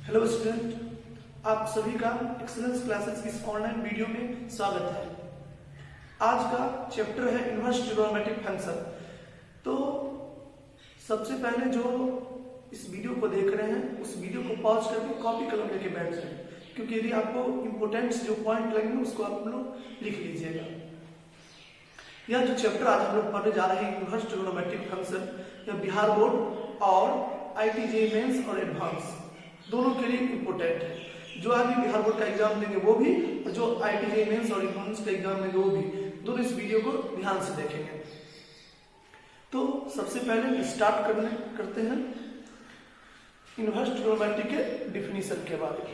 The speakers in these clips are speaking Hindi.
हेलो स्टूडेंट, आप सभी का एक्सीलेंस क्लासेस की इस ऑनलाइन वीडियो में स्वागत है। आज का चैप्टर है इनवर्स ट्रिग्नोमेट्रिक फंक्शन। तो सबसे पहले जो इस वीडियो को देख रहे हैं उस वीडियो को पॉज करके कॉपी कलम लेके बैठ जाए, क्योंकि यदि आपको इंपोर्टेंट जो पॉइंट लगेंगे उसको आप लोग लिख लीजिएगा। यह जो चैप्टर आज हम लोग पढ़ने जा रहे हैं इनवर्स ट्रिग्नोमेट्रिक फंक्शन, यह बिहार बोर्ड और IIT मेंस और एडवांस दोनों के लिए इम्पोर्टेंट है। जो आदमी बिहार बोर्ड का एग्जाम देंगे वो भी, और जो IIT मेंस और एडवांस का एग्जाम देंगे वो भी, दोनों इस वीडियो को ध्यान से देखेंगे। तो सबसे पहले स्टार्ट करते हैं इनवर्स ट्रिग्नोमेट्री के डिफिनीशन के बारे में।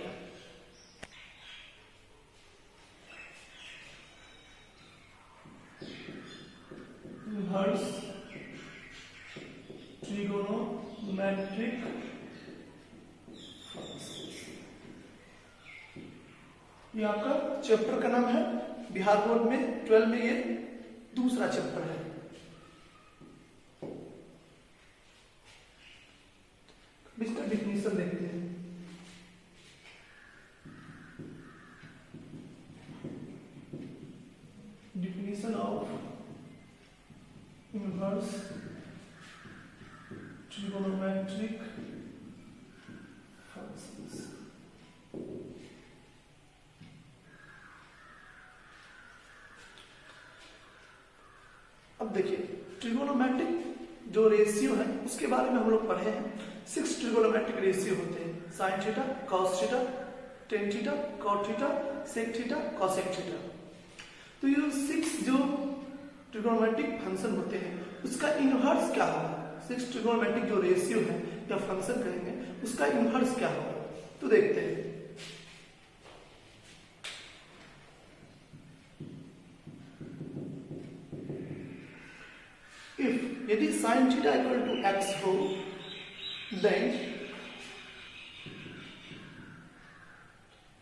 इनवर्स ट्रिग्नोमेट्रिक ये आपका चैप्टर का नाम है। बिहार बोर्ड में 12 में ये दूसरा चैप्टर है। इसका डिफिनीशन देखते हैं। Definition of inverse trigonometric functions. अब देखिए, ट्रिगोनोमेट्रिक जो रेशियो है उसके बारे में हम लोग पढ़े हैं। 6 ट्रिगोनोमेट्रिक रेशियो होते हैं: sine theta, cos theta, tan theta, cot theta, sec theta, cosec theta. तो ये 6 जो ट्रिगोनोमेट्रिक फंक्शन होते हैं उसका इनवर्स क्या होगा? 6 ट्रिगोनोमेट्रिक जो रेशियो है या फंक्शन कहेंगे उसका इनवर्स क्या होगा, तो देखते हैं। यदि sine theta equal to X हो, देन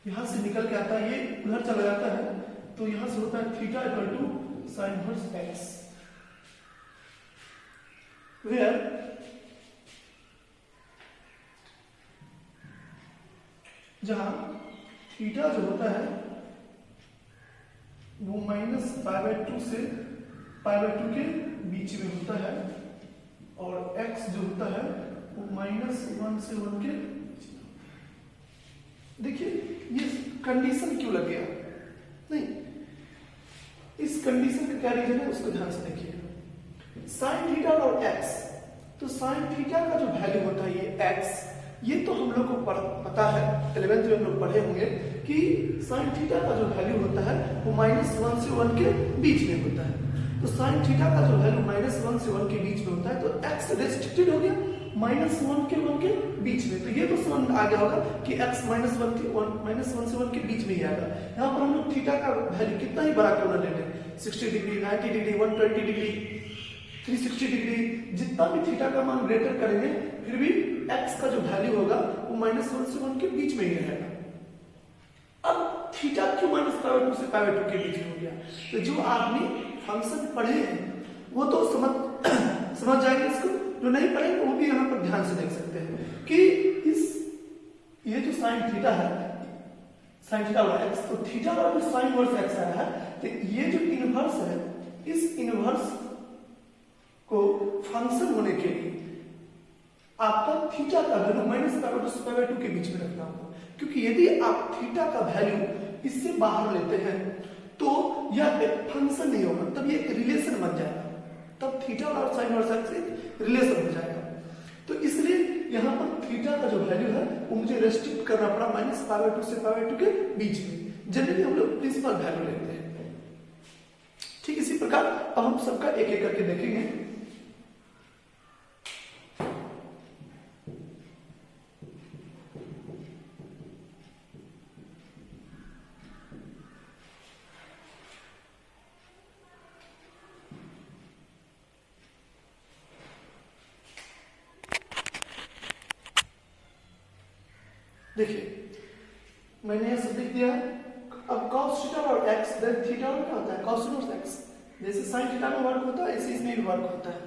यहां से निकल के आता है, ये उधर चला जाता है, तो यहां से होता है theta equal to sine inverse X, where जहां थीटा जो होता है वो -π/2 से π/2 के बीच में होता है, और x जो होता है वो -1 से 1 के। देखिए ये कंडीशन क्यों लग गया? नहीं, इस कंडीशन का क्या रीजन है उसको ध्यान से देखिए। साइन थीटा और x, तो साइन थीटा का जो वैल्यू होता है ये x, ये तो हम लोग को पता है, 11th में हम लोग पढ़े होंगे कि साइन थीटा का जो वैल्यू होता है वो -1 से 1 के बीच में होता है। तो साइन थीटा का जो वैल्यू -1 से 1 के बीच में होता है, तो x रेस्ट्रिक्टेड हो गया -1 के 1 के बीच में। तो ये तो समझ आ गया होगा कि x -1 से 1 के बीच में ही आएगा। यहाँ पर हम लोग थीटा का वैल्यू कितना ही बड़ा क्यों ना ले लें, 60 डिग्री, 90 डिग्री, 120 डिग्री, 360 डिग्री, जितना भी थीटा का मान ग्रेटर करेंगे फिर भी x का जो वैल्यू होगा वो -1 से 1 के बीच में ही रहेगा। अब थीटा क्यों -π/2 से π/2 के बीच में हो गया? तो जो आदमी फंक्शन पढ़े हैं वो तो समझ जाएंगे इसको, जो नहीं पढ़े वो भी यहाँ पर ध्यान से देख सकते हैं कि ये जो साइन थीटा है, साइन थीटा और एक्स, तो थीटा और जो साइन इनवर्स एक्स आया है, तो ये जो इनवर्स है, इस इनवर्स को फंक्शन होने के लिए आपका थीटा का वैल्यू -π/2 से π/2 के बीच में रखना होगा। क्योंकि यदि आप थीटा का वैल्यू इससे बाहर लेते हैं तो यह एक फंक्शन नहीं होगा, तब ये एक रिलेशन बन जाएगा, तब थीटा और साइन इनवर्स एक्स एक रिलेशन हो जाएगा। तो इसलिए यहाँ पर थीटा का जो वैल्यू है वो मुझे रेस्ट्रिक्ट करना पड़ा -π/2 से π/2 के बीच में। जनरली हम लोग प्रिंसिपल वैल्यू लेते हैं। ठीक इसी प्रकार अब हम सबका एक एक करके देखेंगे। देखिए मैंने यह सब लिख दिया है। अब cos थीटा और x, देन थीटा और क्या होता है cos इनवर्स x। जैसे sin थीटा में वर्क होता है ऐसे इसमें भी वर्क होता है।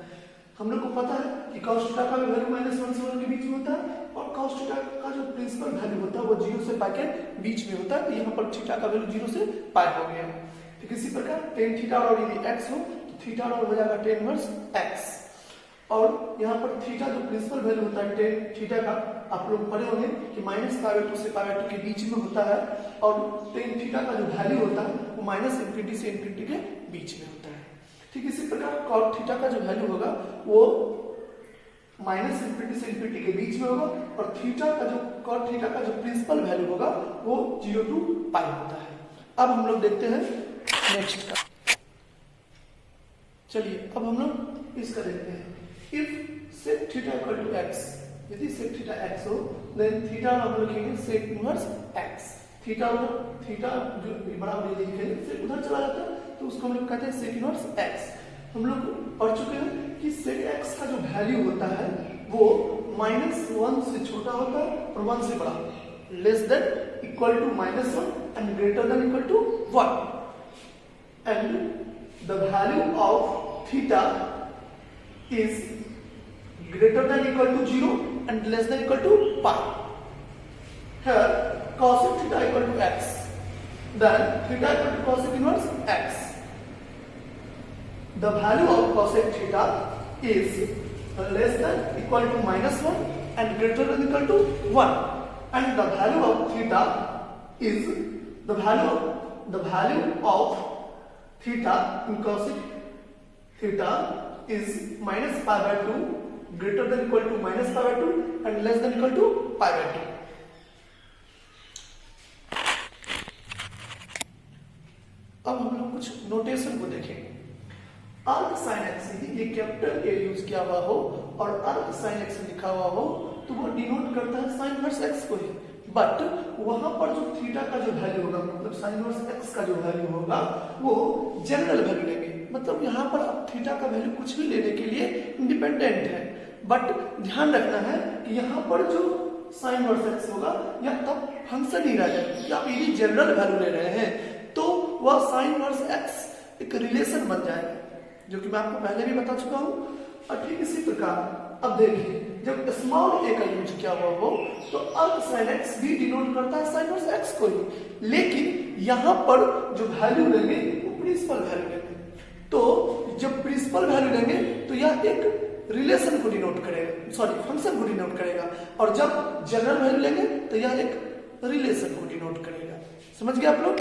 हम लोग को पता है कि cos थीटा का वैल्यू -1 से 1 के बीच में होता है, और cos थीटा का जो प्रिंसिपल वैल्यू होता है वो 0 से पाई के बीच में होता है, तो यहाँ पर थीटा का वैल्यू 0 से पाई हो गया। ठीक इसी प्रकार tan थीटा और यदि x हो तो थीटा और हो जाएगा tan इनवर्स x, और यहाँ पर थीटा जो प्रिंसिपल वैल्यू होता है tan थीटा का आप लोग पढ़े होंगे कि -π/2 से π/2 के बीच में होता है, और tan थीटा का जो वैल्यू होता है वो -∞ से ∞ के बीच में होता है। ठीक इसी प्रकार cot थीटा का जो वैल्यू होगा वो -∞ से ∞ के बीच में होगा, और थीटा का जो cot थीटा का जो प्रिंसिपल वैल्यू होगा वो 0 to π होता है। अब हम लोग देखते हैं नेक्स्ट का। चलिए अब हम लोग इसका देखते हैं। If sec theta equal to x, यदि sec थीटा x हो देन थीटा हम लोग लिखेंगे sec इनवर्स x। थीटा जो बराबर यदि लिखेंगे फिर उधर चला जाता है तो उसको हम लोग कहते हैं sec इनवर्स x। हम लोग पढ़ चुके हैं कि sec x का जो वैल्यू होता है वो -1 से छोटा होता है और 1 से बड़ा, less than equal to -1 and greater than equal to 1, and the value of theta is greater than equal to 0 and less than equal to pi. Here cosec theta equal to x, then theta equal to cosec inverse x. The value of cosec theta is less than equal to -1 and greater than equal to 1, and the value of theta is the value of theta in cosec theta is -π/2 greater than equal to -π/2 and less than equal to π/2. अब हम लोग कुछ नोटेशन को देखेंगे। अर्क साइन एक्स, ये कैपिटल ए यूज किया हुआ हो और अर्क साइन एक्स लिखा हुआ हो तो वो डिनोट करता है साइन इनवर्स एक्स को ही, बट वहां पर जो थीटा का जो वैल्यू होगा मतलब साइन इनवर्स एक्स का जो वैल्यू होगा वो जनरल वैल्यू लेंगे। मतलब यहाँ पर अब थीटा का वैल्यू कुछ भी लेने के लिए इंडिपेंडेंट है, बट ध्यान रखना है कि यहाँ पर जो साइन इनवर्स एक्स होगा या तब फंक्शन ही रह जाएगा, क्योंकि आप यदि जनरल वैल्यू ले रहे हैं तो वह साइन इनवर्स एक्स एक रिलेशन बन जाएगा, जो कि मैं आपको पहले भी बता चुका हूँ। और ठीक इसी प्रकार अब देखिए जब स्मॉल ए का यूज किया हुआ हो तो अर्क साइन एक्स भी डिनोट करता है साइन इनवर्स एक्स को ही, लेकिन यहाँ पर जो वैल्यू लेंगे वो प्रिंसिपल वैल्यू लेंगे। तो जब प्रिंसिपल वैल्यू लेंगे तो यह एक रिलेशन को डिनोट करेगा, सॉरी फंक्शन को डिनोट करेगा, और जब जनरल वैल्यू लेंगे तो यह एक रिलेशन को डिनोट करेगा। समझ गए आप लोग?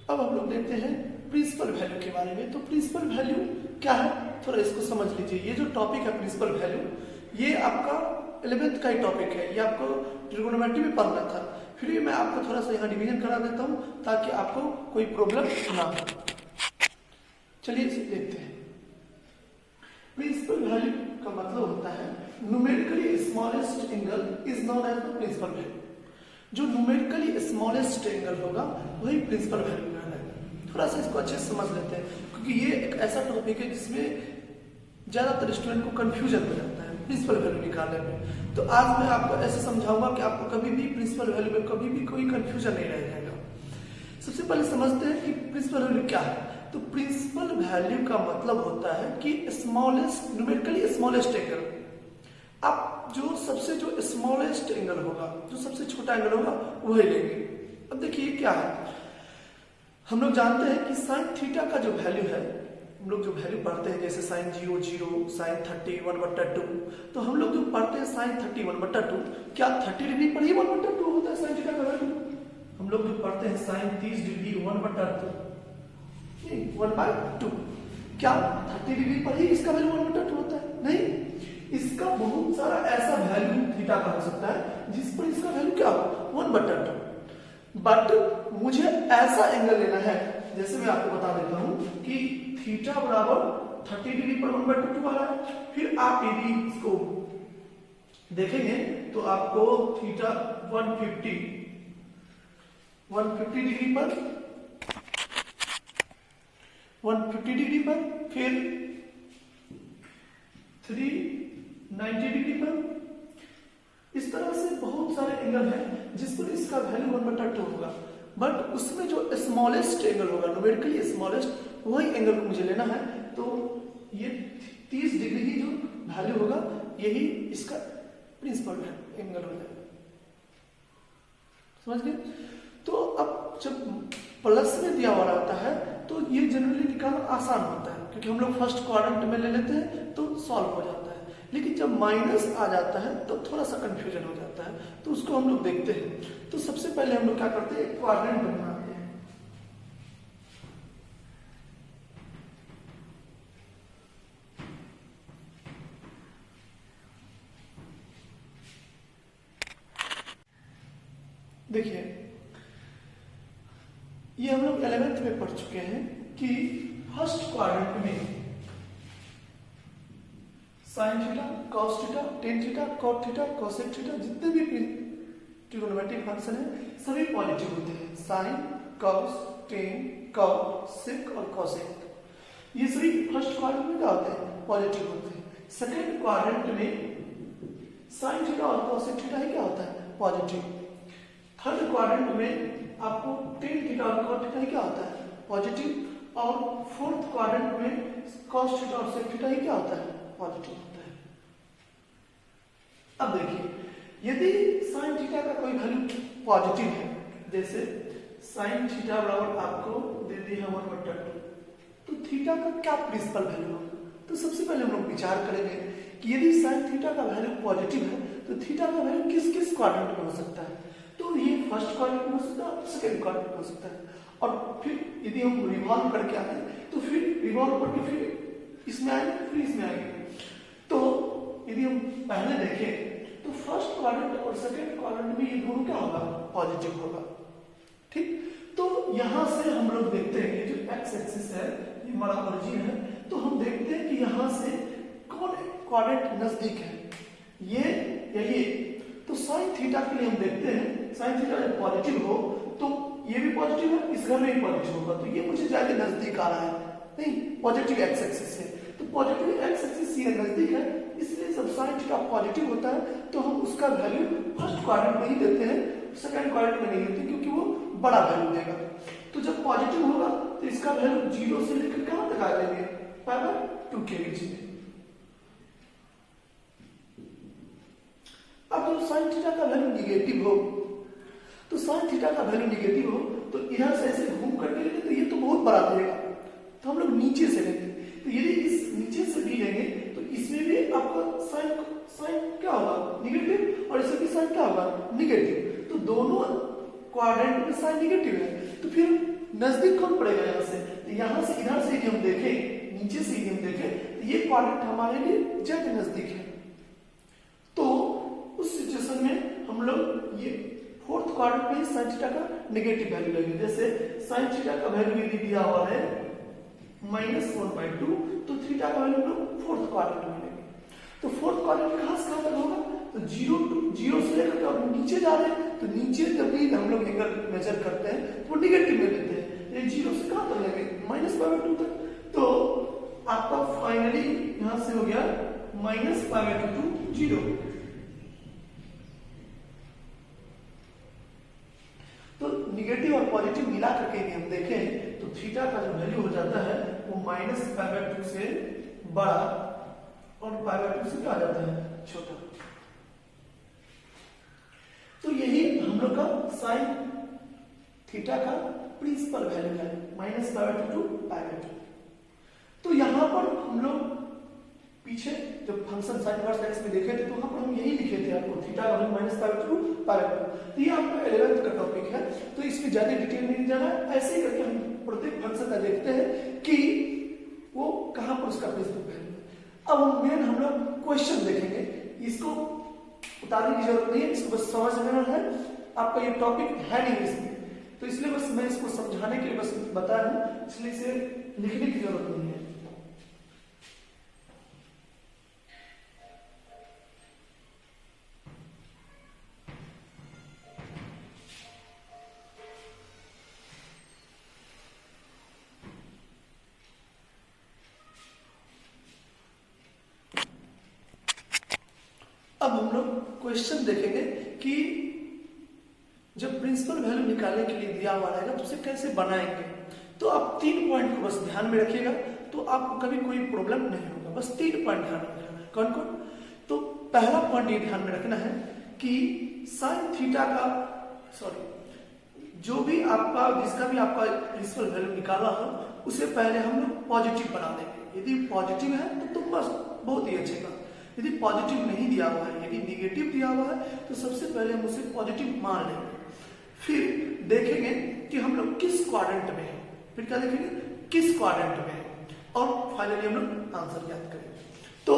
अब हम लोग देखते हैं प्रिंसिपल वैल्यू के बारे में। तो प्रिंसिपल वैल्यू क्या है थोड़ा इसको समझ लीजिए। ये जो टॉपिक है प्रिंसिपल वैल्यू, ये आपका 11th का ही टॉपिक है, ये आपको ट्रिगोनोमेट्री में पढ़ना था, फिर भी मैं आपको थोड़ा सा यहाँ डिवीजन करा देता हूँ ताकि आपको कोई प्रॉब्लम ना हो। चलिए इसे देखते हैं। प्रिंसिपल वैल्यू का मतलब होता है numerically smallest angle is known as the principal value. जो न्यूमेरिकली स्मॉलेस्ट एंगल होगा वही प्रिंसिपल वैल्यू कहलाएगा। थोड़ा सा इसको अच्छे से समझ लेते हैं, क्योंकि ये एक ऐसा टॉपिक है जिसमें ज्यादातर स्टूडेंट को कंफ्यूजन हो जाता है प्रिंसिपल वैल्यू निकालने में। तो आज मैं आपको ऐसे समझाऊंगा कि आपको कभी भी प्रिंसिपल वैल्यू में कभी भी कोई कंफ्यूजन नहीं रह जाएगा। सबसे पहले समझते हैं कि प्रिंसिपल वैल्यू क्या है। तो प्रिंसिपल वैल्यू का मतलब होता है कि स्मॉलेस्ट, न्यूमेरिकली स्मॉलेस्ट एंगल। आप जो स्मॉलेस्ट एंगल होगा, जो सबसे छोटा एंगल होगा वही लेंगे। अब देखिए क्या है, हम लोग जानते हैं कि साइन थीटा का जो वैल्यू है, हम लोग जो वैल्यू पढ़ते हैं जैसे साइन 0 0, साइन 30 1/2, तो हम लोग जो पढ़ते हैं साइन 30 1/2, क्या 30 डिग्री पर ही 1/2 होता है साइन थीटा का वैल्यू? हम लोग जो पढ़ते हैं साइन 30 डिग्री 1/2 नहीं 1/2, क्या 30 डिग्री पर ही इसका वैल्यू 1/2 होता है? नहीं, इसका बहुत सारा ऐसा वैल्यू थीटा का हो सकता है जिस पर इसका वैल्यू क्या हो 1/2, बट मुझे ऐसा एंगल लेना है, जैसे मैं आपको बता देता हूं कि थीटा बराबर 30 डिग्री पर 1/2 आ रहा है। फिर आप यदि इसको देखेंगे तो आपको थीटा 150 डिग्री पर 150 डिग्री पर, फिर 390 डिग्री पर, इस तरह से बहुत सारे एंगल हैं जिस पर इसका वैल्यू 1/2 होगा, बट उसमें जो स्मॉलेस्ट एंगल होगा, न्यूमेरिकली स्मॉलेस्ट, वही एंगल को मुझे लेना है। तो ये 30 डिग्री ही जो वैल्यू होगा यही इसका प्रिंसिपल एंगल हो जाएगा। समझ गए? तो अब जब प्लस में दिया हुआ रहता है तो ये जनरली निकालना आसान होता है, क्योंकि हम लोग फर्स्ट क्वाड्रेंट में ले लेते हैं तो सॉल्व हो जाता है। लेकिन जब माइनस आ जाता है तो थोड़ा सा कंफ्यूजन हो जाता है, तो उसको हम लोग देखते हैं। तो सबसे पहले हम लोग क्या करते हैं, क्वाड्रेंट बनाते हैं। देखिए, ये हम लोग 11th में पढ़ चुके हैं कि फर्स्ट क्वाड्रेंट में sine theta, cos theta, tan theta, cot theta, cosec theta, जितने भी ट्रिगोनोमेट्रिक फंक्शन है सभी पॉजिटिव होते हैं। Sine, cos, tan, cot, sec और कोसेक, ये सभी फर्स्ट क्वाड्रेंट में क्या होते हैं, पॉजिटिव होते हैं। सेकेंड क्वाड्रेंट में साइन थीटा और कोसेक थीटा ही क्या होता है, पॉजिटिव। थर्ड क्वाड्रेंट में आपको टेन थीटा और कॉट थीटा ही क्या होता है, पॉजिटिव। और फोर्थ क्वाड्रेंट में कॉस थीटा और सेक थीटा ही क्या होता है, पॉजिटिव होता है। अब देखिए, यदि साइन थीटा का कोई वैल्यू पॉजिटिव है, जैसे साइन थीटा बराबर आपको दे दिया 1/2, तो थीटा का क्या प्रिंसिपल वैल्यू होगा? तो सबसे पहले हम लोग विचार करेंगे कि यदि साइन थीटा का वैल्यू पॉजिटिव है तो थीटा का वैल्यू किस किस क्वाड्रेंट में हो सकता है? तो ये फर्स्ट क्वाड्रेंट में हो सकता है, सेकेंड क्वाड्रेंट में हो सकता है। और फिर यदि हम रिवॉल्व करके आए तो फिर रिवॉल्व करके फिर इसमें आएंगे, फिर इसमें आएंगे। तो यदि हम पहले देखें तो फर्स्ट क्वाड्रेंट और सेकेंड क्वाड्रेंट में ये दोनों क्या होगा, पॉजिटिव होगा। ठीक, तो यहां से हम लोग देखते हैं ये जो एक्स एक्सिस है, ये हमारा ओरिजिन है, तो हम देखते हैं कि यहां से कौन क्वाड्रेंट नजदीक है, ये या ये। तो साइन थीटा के लिए हम देखते हैं, साइन थीटा जब पॉजिटिव हो तो ये भी पॉजिटिव है, इस घर में भी पॉजिटिव होगा, तो ये मुझे जाके नजदीक आ रहा है, नहीं पॉजिटिव एक्स एक्सिस है, तो पॉजिटिव एक्स एक्सिस ये नजदीक है, इसलिए जब साइन थीटा पॉजिटिव होता है तो हम उसका वैल्यू फर्स्ट क्वाड्रेंट में ही देते हैं, सेकंड क्वाड्रेंट में नहीं देते, क्योंकि वो बड़ा वैल्यू देगा। तो जब पॉजिटिव होगा तो इसका वैल्यू 0 से लेकर कहां तक आ जाएंगे, π/2 के बीच में। अब जब साइन थीटा का वैल्यू निगेटिव हो, तो साइन थीटा का वैल्यू निगेटिव हो तो इधर से ऐसे घूम करके लेंगे तो ये तो बहुत बड़ा देगा, तो हम लोग नीचे से लेंगे। तो यदि इस नीचे से भी लेंगे तो इसमें भी आपका साइन क्या होगा, निगेटिव, और इसमें भी साइन क्या होगा, निगेटिव। तो दोनों क्वाड्रेंट में साइन निगेटिव है, तो फिर नजदीक कौन पड़ेगा यहाँ से? तो यहाँ से इधर से यदि हम देखें, नीचे से यदि हम देखें तो ये क्वाड्रेंट हमारे लिए ज्यादा नजदीक है। तो उस सिचुएशन में हम लोग ये फोर्थ क्वाड्रेंट में साइन थीटा का नेगेटिव वैल्यू लेंगे। जैसे साइन थीटा का वैल्यू यदि दिया हुआ है -1/2, तो थीटा का वैल्यू हम लोग फोर्थ क्वाड्रेंट में लेंगे। तो फोर्थ क्वाड्रेंट कहां से कहां तक होगा, तो 0 से लेकर और नीचे जा रहे हैं, तो नीचे जब भी हम लोग एंगल मेजर करते हैं तो निगेटिव में लेते हैं, ये 0 से कहां तक लेंगे, -π/2 तक। तो आपका फाइनली यहां से हो गया -π/2 to 0। तो निगेटिव और पॉजिटिव मिला करके यदि हम देखें तो थीटा का जो वैल्यू हो जाता है वो -π/2 से बड़ा और π/2 से क्या आ जाता है, छोटा। तो यही हम लोग का साइन थीटा का प्रिंसिपल वैल्यू है, -π/2 to π/2। तो यहां पर हम लोग पीछे जब फंक्शन साइन इनवर्स एक्स में देखे थे तो वहां पर हम यही लिखे थे आपको, थीटा का वैल्यू -π/2 to π/2। तो ये आपका 11th का टॉपिक है, तो इसमें ज्यादा डिटेल नहीं जाना है, ऐसे ही करके हम प्रत्येक फंक्शन का देखते हैं कि वो कहां पर उसका प्रिंसिपल वैल्यू है। अब मेन हम लोग क्वेश्चन देखेंगे, इसको उतारने की जरूरत नहीं है, इसको बस समझ लेना है, आपका ये टॉपिक है नहीं इसमें, तो इसलिए बस मैं इसको समझाने के लिए बस बता रहा हूं, इसलिए इसे लिखने की जरूरत नहीं है। अब हम लोग क्वेश्चन देखेंगे कि जब प्रिंसिपल वैल्यू निकालने के लिए दिया हुआ रहेगा तो उसे कैसे बनाएंगे। तो आप 3 पॉइंट को बस ध्यान में रखिएगा, तो आपको कभी कोई प्रॉब्लम नहीं होगा। बस 3 पॉइंट ध्यान में रखना है। कौन कौन? तो पहला पॉइंट ये ध्यान में रखना है कि साइन थीटा का जो भी आपका जिसका भी आपका प्रिंसिपल वैल्यू निकाला हो उसे पहले हम लोग पॉजिटिव बना देंगे। यदि पॉजिटिव है तो बस बहुत ही अच्छी बात, यदि पॉजिटिव नहीं दिया हुआ है, यदि निगेटिव दिया हुआ है तो सबसे पहले हम उसे पॉजिटिव मान लेंगे। फिर देखेंगे कि हम लोग किस क्वाड्रेंट में है, फिर क्या देखेंगे किस क्वाड्रेंट में है, और फाइनली हम लोग आंसर ज्ञात करेंगे। तो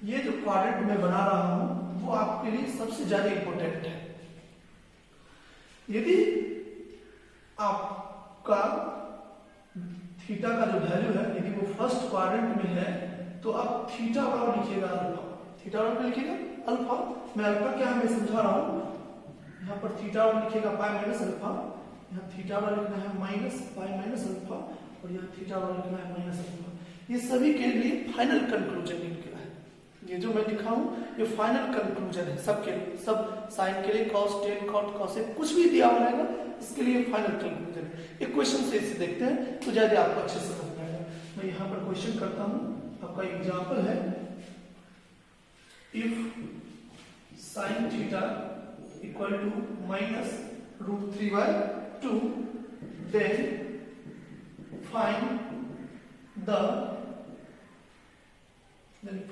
ये जो क्वाड्रेंट में बना रहा हूं वो आपके लिए सबसे ज्यादा इंपॉर्टेंट है। यदि आपका थीटा का जो वैल्यू है यदि वो फर्स्ट क्वाड्रेंट में है तो आप थीटा बराबर लिखिएगा अल्फा, थीटा बराबर लिखिएगा अल्फा। मैं अल्फा क्या है मैं समझा रहा हूं, यहाँ पर थीटा बराबर लिखिएगा पाई माइनस अल्फा, यहाँ थीटा बराबर लिखना है माइनस पाई माइनस अल्फा, और यहाँ थीटा बराबर लिखना है माइनस अल्फा। ये सभी के लिए फाइनल कंक्लूजन निकला है। ये जो मैं लिखा हूं ये फाइनल कंक्लूजन है सबके लिए, सब साइन के लिए cos tan cot cosec कुछ भी दिया हुआ रहेगा इसके लिए फाइनल कंक्लूजन है। एक क्वेश्चन से इसे देखते हैं तो ज्यादा आपको अच्छे से समझ आएगा। मैं यहाँ पर क्वेश्चन करता हूं, आपका एग्जाम्पल है if sine theta equal to minus √3/2 then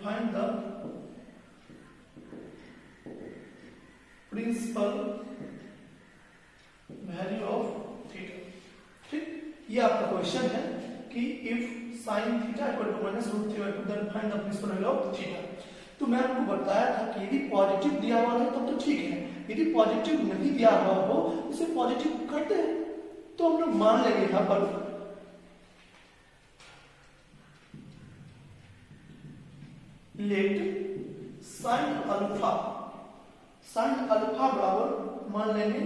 find the principal value of theta। ठीक, ये आपका क्वेश्चन है कि if sine theta equal to minus √3/2 then find the principal value of theta. तो मैं आपको बताया था कि यदि पॉजिटिव दिया हुआ है तब तो ठीक है, यदि पॉजिटिव नहीं दिया हुआ हो उसे पॉजिटिव करते हैं। तो हम लोग मान लेंगे यहां पर लेट साइन अल्फा बराबर मान लेंगे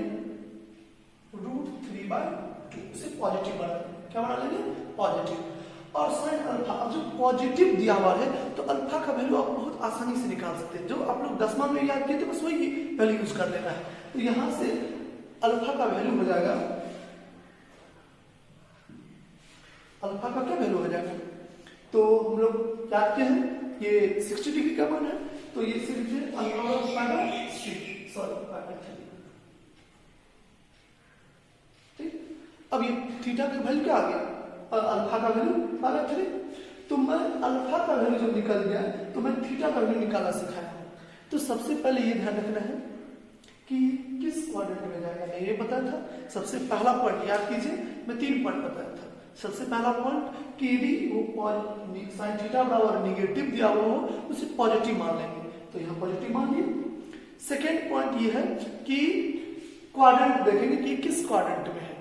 √3/2 से पॉजिटिव बना लेंगे। क्या बना लेंगे पॉजिटिव। और साइन अल्फा अब जो पॉजिटिव दिया हुआ है तो अल्फा का वैल्यू आप बहुत आसानी से निकाल सकते हैं। जो आप लोग 10वां में याद किए थे बस वही वैल्यू यूज कर लेना है। तो यहां से अल्फा का वैल्यू हो जाएगा, अल्फा का क्या वैल्यू हो जाएगा तो हम लोग याद किए हैं ये 60 डिग्री का मान है तो ये सिर्फ ठीक। अब ये थीटा का वैल्यू क्या आ गया और अल्फा का वैल्यू आ गया 3। तो मैं अल्फा का वैल्यू जब निकल गया तो मैं थीटा का वैल्यू निकालना सिखाया। तो सबसे पहले ये ध्यान रखना है कि किस क्वाड्रेंट में जाएगा। मैं ये बताया था सबसे पहला पॉइंट याद कीजिए, मैं 3 पॉइंट बताया था। सबसे पहला पॉइंट कि यदि वो साइन थीटा बराबर निगेटिव दिया हुआ हो उसे पॉजिटिव मान लेंगे, तो यहाँ पॉजिटिव मान लिए। सेकेंड पॉइंट ये है कि क्वाड्रेंट देखेंगे कि किस क्वाड्रेंट में है।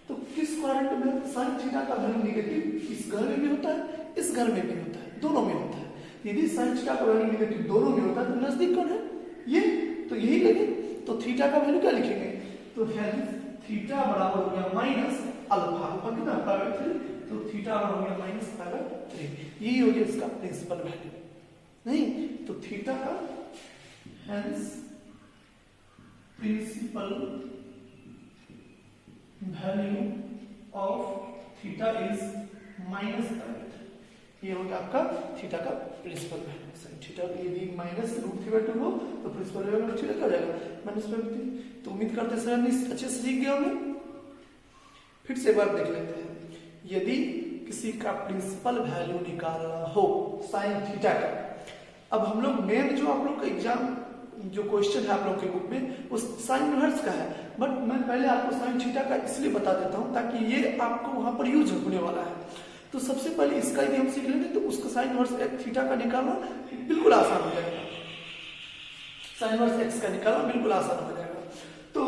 तो किस क्वाड्रेंट में साइन थीटा का वैल्यू निगेटिव इस घर में भी होता है इस घर में भी होता है, दोनों में होता है। यदि साइन थीटा का वैल्यू निगेटिव दोनों में होता है तो नजदीक कौन है ये, तो यही लगे। तो थीटा का वैल्यू क्या लिखेंगे तो थीटा बराबर हो गया माइनस अल्फा, अल्फा कितना √3, तो थीटा बराबर हो गया माइनस √3। यही हो गया इसका प्रिंसिपल वैल्यू। नहीं तो थीटा का hence principal value of theta is minus √3। ये हो गया आपका थीटा का प्रिंसिपल वैल्यू। थीटा यदि माइनस √3/2 हो तो प्रिंसिपल वैल्यू थीटा क्या हो जाएगा -√3। तो उम्मीद करते हैं सर अच्छे से सीख गया होंगे। फिर से एक बार देख लेते हैं, यदि किसी का प्रिंसिपल वैल्यू निकालना हो साइन थीटा का। अब हम लोग मेन जो आप लोग का एग्जाम जो क्वेश्चन है आप लोग के बुक में वो साइन इनवर्स का है, बट मैं पहले आपको साइन थीटा का इसलिए बता देता हूं ताकि ये आपको वहां पर यूज होने वाला है। तो सबसे पहले इसका यदि हम सीख लेंगे तो उसका साइन इनवर्स थीटा का निकालना बिल्कुल आसान हो जाएगा, साइन इनवर्स एक्स का निकालना बिल्कुल आसान हो जाएगा। तो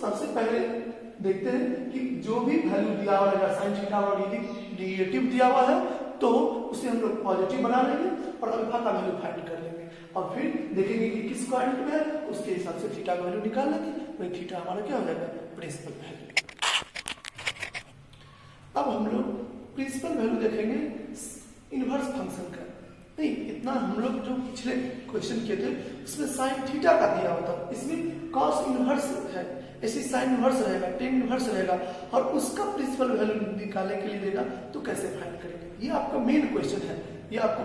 सबसे पहले देखते हैं कि जो भी वैल्यू दिया हुआ है साइन थीटा और यदि निगेटिव दिया हुआ है तो उसे हम लोग पॉजिटिव बना लेंगे और अल्फा का वैल्यू फाइंड कर लेंगे और फिर देखेंगे कि किस क्वाड्रेंट में है उसके हिसाब से थीटा का वैल्यू निकाल लेंगे। वही थीटा हमारा क्या हो जाएगा प्रिंसिपल वैल्यू। अब हम लोग प्रिंसिपल वैल्यू देखेंगे इनवर्स फंक्शन का। नहीं इतना हम लोग जो पिछले क्वेश्चन किए थे उसमें साइन थीटा का दिया होता, इसमें कॉस इनवर्स है, ऐसी साइन इनवर्स रहेगा, टेन इनवर्स रहेगा और उसका प्रिंसिपल वैल्यू निकालने के लिए देगा तो कैसे फाइंड करेंगे। ये आपका मेन क्वेश्चन है, ये आपको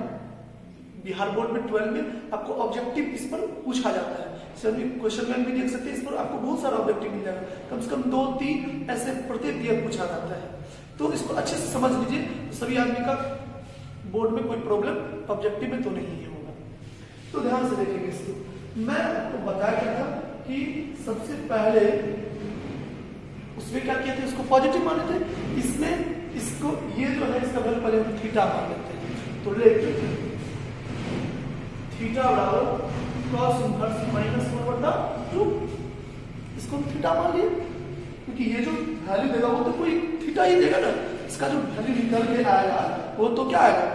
बिहार बोर्ड में 12 में आपको ऑब्जेक्टिव इस पर पूछा जाता है, सर क्वेश्चन में भी देख सकते हैं, इस पर आपको बहुत सारा ऑब्जेक्टिव मिल जाएगा, कम से कम 2-3 ऐसे प्रत्येक ईयर पूछा जाता है। तो इसको अच्छे से समझ लीजिए, तो सभी आदमी का बोर्ड में कोई प्रॉब्लम ऑब्जेक्टिव में तो नहीं है होगा। तो ध्यान से देखेंगे इसको। मैं आपको बताया था कि सबसे पहले उसमें क्या किया था, इसको पॉजिटिव माने थे, इसमें इसको ये जो है इसका वैल्यू पहले हम थीटा मान लेते हैं। तो लेते थीटा बराबर cos इनवर्स -1/2, इसको हम थीटा मान लिए, क्योंकि ये जो वैल्यू देगा वो तो कोई थीटा ही देगा ना, इसका जो वैल्यू निकल के आएगा वो तो क्या आएगा,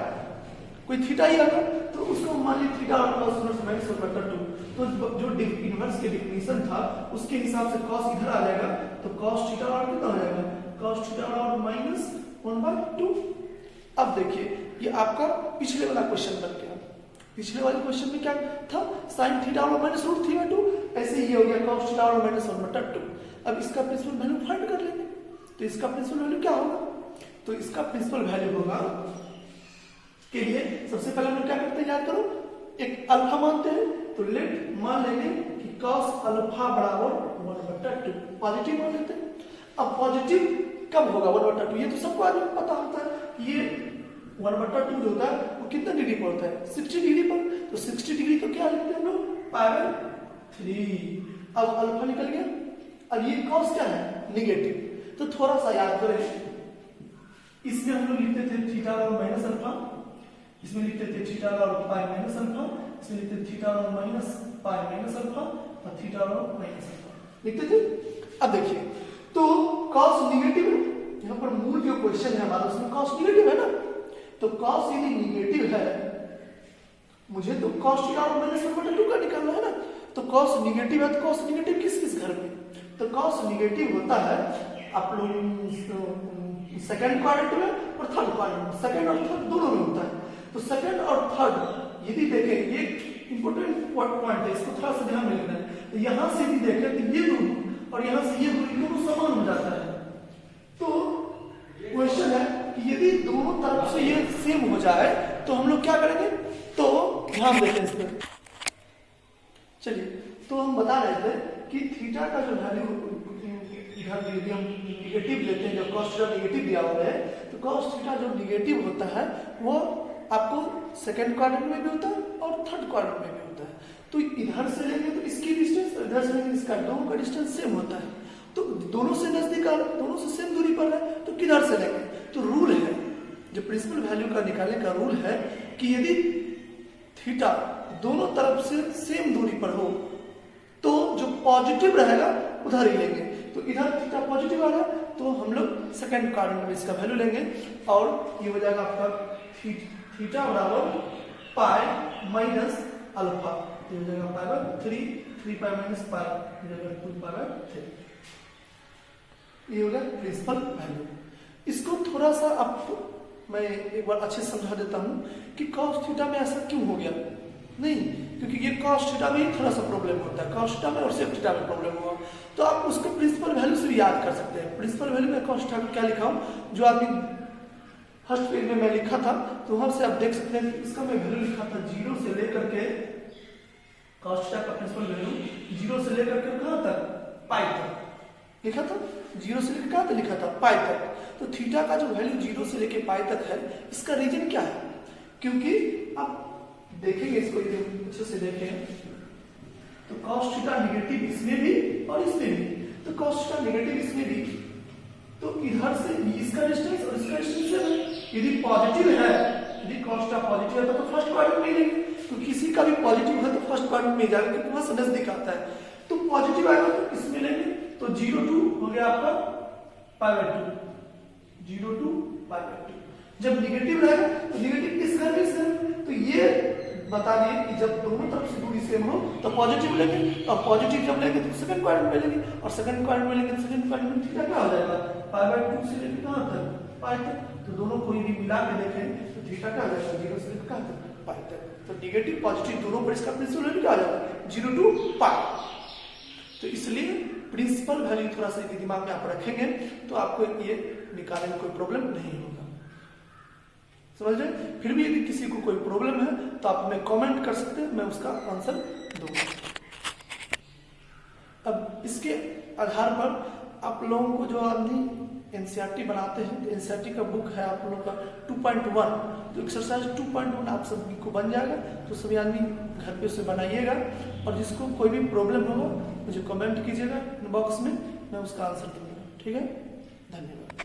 कोई थीटा ही आएगा। तो उसको मान लीजिए थीटा और cos इनवर्स -1/2। तो जो इनवर्स के डिफिनीशन था उसके हिसाब से cos इधर आ जाएगा, तो cos थीटा और कितना हो जाएगा, cos थीटा और -1/2। अब देखिए ये आपका पिछले वाला क्वेश्चन बन गया। पिछले वाले क्वेश्चन में क्या था, sin थीटा और -√3/2, ऐसे ही हो गया cos थीटा और -1/2। अब इसका प्रिंसिपल वैल्यू फाइंड कर लेंगे। तो इसका प्रिंसिपल वैल्यू क्या होगा, तो इसका प्रिंसिपल वैल्यू होगा के लिए सबसे पहले हम क्या करते हैं, याद करो, एक अल्फा मानते हैं, तो लेट मान लेंगे कि cos अल्फा बराबर 1/2, पॉजिटिव मान लेते हैं। अब पॉजिटिव कब होगा 1/2, ये तो सबको आदमी को पता होता है, ये 1/2 जो होता है वो कितना डिग्री पर होता है, 60 डिग्री पर। तो 60 डिग्री को क्या लिखते हैं हम लोग, π/3। अब अल्फा निकल गया। अब ये cos क्या है, निगेटिव। तो थोड़ा सा याद करें, इसमें हम लोग लिखते थे थीटा और माइनस अल्फा, इसमें लिखते थे थीटा और पाई माइनस अल्फा, इसमें लिखते थे थीटा और माइनस पाई माइनस अल्फा और थीटा और माइनस अल्फा लिखते थे। अब देखिए तो cos निगेटिव है, यहाँ पर मूल जो क्वेश्चन है हमारा उसमें cos निगेटिव है ना, तो cos यदि निगेटिव है, मुझे तो cos थीटा और -1/2 का निकालना है ना, तो cos निगेटिव है, तो cos निगेटिव किस किस घर में, तो cos निगेटिव होता है आप लोग सेकंड क्वाड्रेंट में और थर्ड क्वाड्रेंट में, सेकंड और थर्ड दोनों में होता है। तो सेकंड और थर्ड यदि देखें, ये इंपॉर्टेंट पॉइंट है, इसको थोड़ा सा ध्यान में रखना है। तो यहां से यदि देखें तो ये दूरी और यहां से ये दूरी दोनों समान हो जाता है। तो क्वेश्चन है कि यदि दोनों तरफ से ये सेम हो जाए तो हम लोग क्या करेंगे, तो ध्यान देते हैं इस पर। चलिए, तो हम बता रहे थे कि थीटा का जो वैल्यू इधर यदि हम निगेटिव लेते हैं, जब cos थीटा निगेटिव दिया हुआ है, तो cos थीटा जो निगेटिव होता है वो आपको सेकंड क्वाड्रेंट में भी होता है और थर्ड क्वाड्रेंट में भी होता है। तो इधर से लेंगे तो इसकी डिस्टेंस, इधर से लेंगे इसका, दोनों का डिस्टेंस सेम होता है। तो दोनों से नजदीक आ रहा है, दोनों से सेम दूरी पर है, तो किधर से लेंगे, तो रूल है, जो प्रिंसिपल वैल्यू का निकालने का रूल है कि यदि थीटा दोनों तरफ से सेम दूरी पर हो तो जो पॉजिटिव रहेगा उधर ही लेंगे। तो इधर थीटा पॉजिटिव आ रहा है तो हम लोग सेकंड क्वाड्रेंट में इसका वैल्यू लेंगे, और ये हो जाएगा आपका थीटा बराबर पाई माइनस अल्फा, ये हो जाएगा π/3, 3 पाई माइनस पाई हो जाएगा 2 π/3। ये हो गया प्रिंसिपल वैल्यू। इसको थोड़ा सा आपको मैं एक बार अच्छे से समझा देता हूं कि cos थीटा में ऐसा क्यों हो गया, नहीं, क्योंकि ये cos थीटा में ही थोड़ा सा प्रॉब्लम होता है, cos थीटा में और sec थीटा में प्रॉब्लम हुआ, तो आप उसको प्रिंसिपल वैल्यू से याद कर सकते हैं। प्रिंसिपल वैल्यू में cos थीटा को क्या लिखा हूं, जो आदमी फर्स्ट पेज में मैं लिखा था, तो वहां से आप देख सकते हैं कि इसका मैं वैल्यू लिखा था 0 से लेकर के, cos थीटा का प्रिंसिपल वैल्यू 0 से लेकर के कहां तक, पाई तक लिखा था, 0 से लेकर कहां तक लिखा था, पाई तक। तो थीटा का जो वैल्यू 0 से लेकर पाई तक है, इसका रीजन क्या है, क्योंकि आप देखेंगे इसको अच्छे से देखें तो cos थीटा निगेटिव इसमें भी और इसमें भी, तो cos थीटा निगेटिव इसमें भी, तो इधर से इसका डिस्टेंस और इसका डिस्टेंस है, यदि पॉजिटिव है, यदि cos थीटा पॉजिटिव है तो फर्स्ट क्वाड्रेंट में लेंगे, तो किसी का भी पॉजिटिव है तो फर्स्ट क्वाड्रेंट में जाएगा क्योंकि वहां से नजदीक आता है। तो पॉजिटिव आएगा तो इसमें लेंगे, तो 0 2 हो गया आपका π/2, 0 2 π/2। जब निगेटिव रहेगा तो निगेटिव इस घर में, इस घर में, तो ये बता दिए कि जब दोनों तरफ से दूरी सेम हो तो पॉजिटिव लेंगे, और पॉजिटिव जब लेंगे तो सेकंड क्वाड्रेंट में लेंगे, और सेकंड क्वाड्रेंट में लेंगे तो सेकंड क्वाड्रेंट में थीटा क्या हो जाएगा, π/2 से लेकर कहां तक, पाई तक। तो दोनों को यदि मिला के देखें तो थीटा क्या हो जाएगा, 0 से लेकर कहां तक, पाई तक। तो निगेटिव पॉजिटिव दोनों पर इसका प्रिंसिपल वैल्यू क्या आ जाएगा, 0 to पाई। तो इसलिए प्रिंसिपल वैल्यू थोड़ा सा यदि दिमाग में आप रखेंगे तो आपको ये निकालने में कोई प्रॉब्लम नहीं होगा। समझ रहे? फिर भी यदि किसी को कोई प्रॉब्लम है तो आप हमें कमेंट कर सकते हैं, मैं उसका आंसर दूंगा। अब इसके आधार पर आप लोगों को जो आदमी एनसीईआरटी बनाते हैं, तो एनसीईआरटी का बुक है आप लोगों का 2.1, तो एक्सरसाइज 2.1 आप सभी को बन जाएगा। तो सभी आदमी घर पे उसे बनाइएगा, और जिसको कोई भी प्रॉब्लम होगा मुझे कमेंट कीजिएगा इनबॉक्स में, मैं उसका आंसर दूंगा। ठीक है, धन्यवाद।